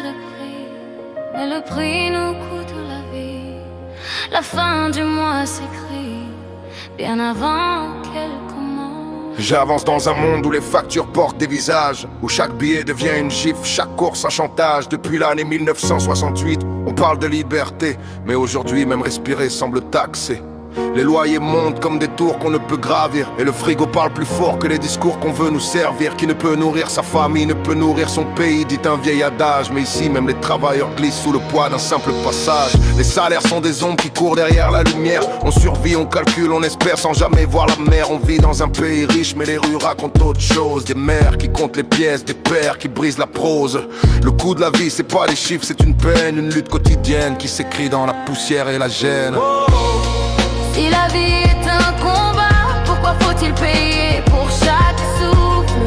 pas de prix, mais le prix nous coûte la vie. La fin du mois s'écrit bien avant qu'elle commence. J'avance dans un monde où les factures portent des visages, où chaque billet devient une gifle, chaque course un chantage. Depuis l'année 1968, on parle de liberté, mais aujourd'hui même respirer semble taxé. Les loyers montent comme des tours qu'on ne peut gravir, et le frigo parle plus fort que les discours qu'on veut nous servir. Qui ne peut nourrir sa famille, ne peut nourrir son pays, dit un vieil adage. Mais ici même les travailleurs glissent sous le poids d'un simple passage. Les salaires sont des ombres qui courent derrière la lumière. On survit, on calcule, on espère sans jamais voir la mer. On vit dans un pays riche mais les rues racontent autre chose. Des mères qui comptent les pièces, des pères qui brisent la prose. Le coût de la vie c'est pas les chiffres, c'est une peine, une lutte quotidienne qui s'écrit dans la poussière et la gêne. Si la vie est un combat, pourquoi faut-il payer pour chaque souffle?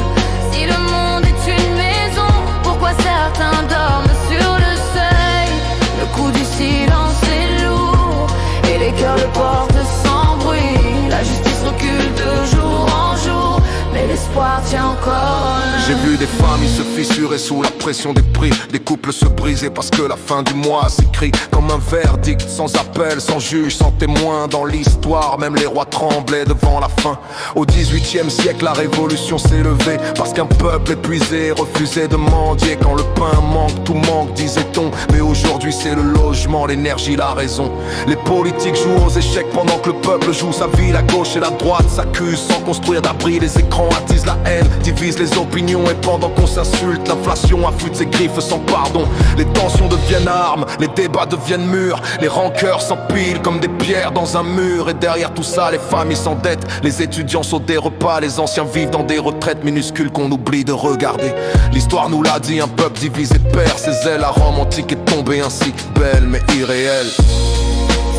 Si le monde est une maison, pourquoi certains dorment sur le seuil? Le coup du silence est lourd et les cœurs le portent sans bruit. La justice recule de jour en jour, mais l'espoir tient encore. J'ai vu des familles se fissurer sous la pression des prix, des couples se briser parce que la fin du mois s'écrit comme un verdict, sans appel, sans juge, sans témoin. Dans l'histoire, même les rois tremblaient devant la faim. Au 18e siècle, la révolution s'est levée parce qu'un peuple épuisé refusait de mendier. Quand le pain manque, tout manque, disait-on. Mais aujourd'hui c'est le logement, l'énergie, la raison. Les politiques jouent aux échecs pendant que le peuple joue sa vie. La gauche et la droite s'accusent sans construire d'abri. Les écrans attisent la haine, divisent les opinions. Et pendant qu'on s'insulte, l'inflation affûte ses griffes sans pardon. Les tensions deviennent armes, les débats deviennent murs. Les rancœurs s'empilent comme des pierres dans un mur. Et derrière tout ça, les familles s'endettent. Les étudiants sautent des repas, les anciens vivent dans des retraites minuscules qu'on oublie de regarder. L'histoire nous l'a dit, un peuple divisé perd ses ailes. La Rome antique est tombée ainsi, belle mais irréelle.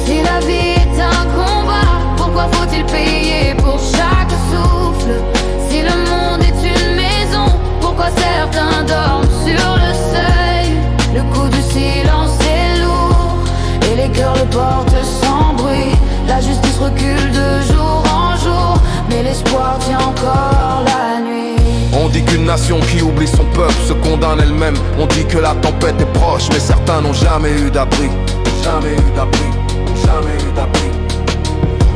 Si la vie est un combat, pourquoi faut-il payer pour chaque souffle? Si le monde est une maison, pourquoi certains dorment sur le seuil? Le coup du silence est lourd et les cœurs le portent sans bruit. La justice recule de jour en jour, mais l'espoir tient encore la nuit. On dit qu'une nation qui oublie son peuple se condamne elle-même. On dit que la tempête est proche, mais certains n'ont jamais eu d'abri. Jamais eu d'abri, jamais eu d'abri.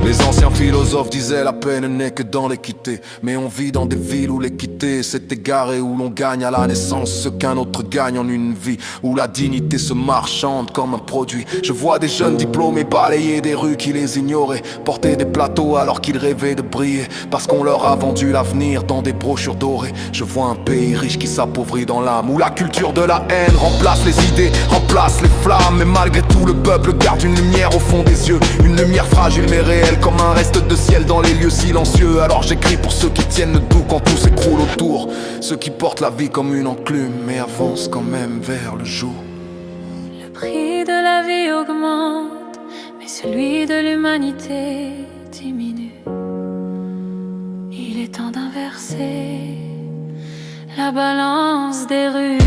Les anciens philosophes disaient la peine n'est que dans l'équité. Mais on vit dans des villes où l'équité s'est égarée, où l'on gagne à la naissance ce qu'un autre gagne en une vie, où la dignité se marchande comme un produit. Je vois des jeunes diplômés balayer des rues qui les ignoraient, porter des plateaux alors qu'ils rêvaient de briller, parce qu'on leur a vendu l'avenir dans des brochures dorées. Je vois un pays riche qui s'appauvrit dans l'âme, où la culture de la haine remplace les idées, remplace les flammes. Mais malgré tout le peuple garde une lumière au fond des yeux, une lumière fragile mais réelle, comme un reste de ciel dans les lieux silencieux. Alors j'écris pour ceux qui tiennent le doux quand tout s'écroule autour, ceux qui portent la vie comme une enclume mais avancent quand même vers le jour. Le prix de la vie augmente, mais celui de l'humanité diminue. Il est temps d'inverser la balance des rues.